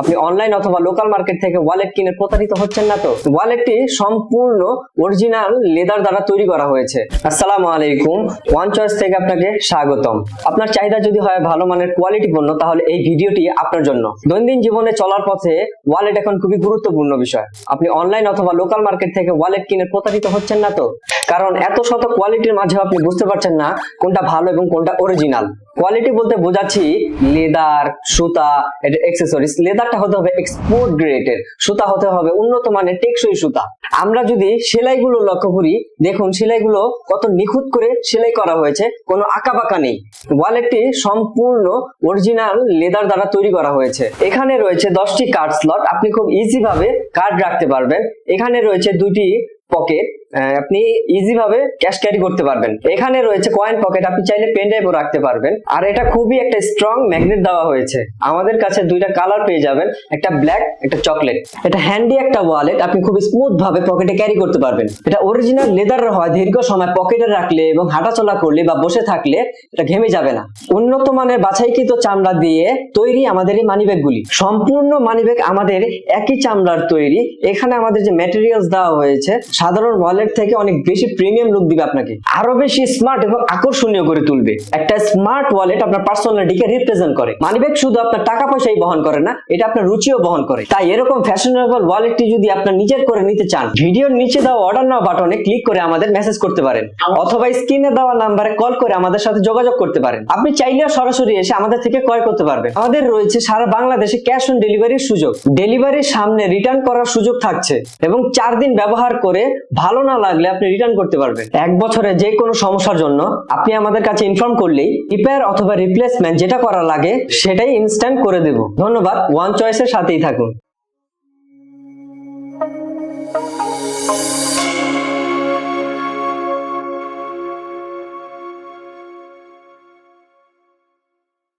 আপনি অনলাইন অথবা local market থেকে ওয়ালেট কিনে প্রতারিত হচ্ছেন না তো? ওয়ালেটটি সম্পূর্ণ অরিজিনাল লেদার দ্বারা তৈরি করা হয়েছে। আসসালামু আলাইকুম, ওয়ান চয়েস থেকে আপনাকে স্বাগতম। আপনার চাহিদা যদি হয় ভালো মানের কোয়ালিটি পণ্য, তাহলে এই ভিডিওটি আপনার জন্য। দৈনন্দিন জীবনে চলার পথে ওয়ালেট এখন খুবই গুরুত্বপূর্ণ বিষয়। আপনি অনলাইন অথবা লোকাল মার্কেট থেকে ওয়ালেট কিনে প্রতারিত হচ্ছেন না তো? কারণ এত শত কোয়ালিটির মাঝে আপনি বুঝতে পারছেন না কোনটা ভালো এবং কোনটা অরিজিনাল। কোয়ালিটি বলতে বোঝাচ্ছি লেদার, সুতা, এটা অ্যাকসেসরিজ। লেদারটা হতে হবে এক্সপোর্ট গ্রেডের, সুতা হতে হবে উন্নত মানের টেকসই সুতা। আমরা যদি সেলাইগুলো লক্ষ্য করি, দেখুন সেলাইগুলো কত নিখুঁত করে সেলাই করা হয়েছে, কোনো আঁকাবাঁকা নেই। ওয়ালেটটি সম্পূর্ণ অরিজিনাল লেদার দ্বারা তৈরি করা হয়েছে। এখানে রয়েছে 10টি কার্ড স্লট, আপনি খুব ইজি ভাবে কার্ড রাখতে পারবেন। এখানে রয়েছে 2টি পকেট, আপনি ইজি ভাবে ক্যাশ ক্যারি করতে পারবেন। এখানে রয়েছে কয়েন পকেট, আপনি চাইলে পেন ড্রাইভও রাখতে পারবেন। আর এটা খুবই একটা স্ট্রং ম্যাগনেট দেওয়া হয়েছে। আমাদের কাছে 2টা কালার পেয়ে যাবেন, একটা ব্ল্যাক, একটা চকলেট। এটা হ্যান্ডি একটা ওয়ালেট, আপনি খুব স্মুথ ভাবে পকেটে ক্যারি করতে পারবেন। এটা অরিজিনাল লেদারের হয়, দীর্ঘ সময় পকেটে রাখলে এবং হাঁটাচলা করলে বা বসে থাকলে এটা ঘেমে যাবে না। উন্নত মানের বাছাইকৃত চামড়া দিয়ে তৈরি আমাদের এই মানিব্যাগ গুলি। সম্পূর্ণ মানিব্যাগ আমাদের একই চামড়ার তৈরি। এখানে আমাদের যে ম্যাটেরিয়ালস দেওয়া হয়েছে সাধারণ ওয়ালেট থেকে অনেক বেশি প্রিমিয়াম লুক দিবে, আপনাকে আরো বেশি স্মার্ট এবং আকর্ষণীয় করে তুলবে। একটা স্মার্ট ওয়ালেট আপনার পার্সোনালিটিকে রিপ্রেজেন্ট করে। মানিব্যাগ শুধু আপনার টাকা পয়সাই বহন করে না, এটা আপনার রুচিও বহন করে। তাই এরকম ফ্যাশনেবল ওয়ালেটটি যদি আপনার নিজের করে নিতে চান, ভিডিওর নিচে দেওয়া অর্ডার নাও বাটনে ক্লিক করে আমাদের মেসেজ করতে পারেন, অথবা স্ক্রিনে দেওয়া নাম্বারে কল করে আমাদের সাথে যোগাযোগ করতে পারেন। আপনি চাইলেও সরাসরি এসে আমাদের থেকে ক্রয় করতে পারবেন। আমাদের রয়েছে সারা বাংলাদেশে ক্যাশ অন ডেলিভারির সুযোগ। ডেলিভারির সামনে রিটার্ন করার সুযোগ থাকছে এবং 4 দিন ব্যবহার করে ভালো না লাগলে আপনি রিটার্ন করতে পারবেন। 1 বছরে যে কোনো সমস্যার জন্য আপনি আমাদের কাছে ইনফর্ম করলেই রিপেয়ার অথবা রিপ্লেসমেন্ট যেটা করা লাগে সেটাই ইনস্ট্যান্ট করে দেব। ধন্যবাদ, ওয়ান চয়েসের সাথেই থাকুন।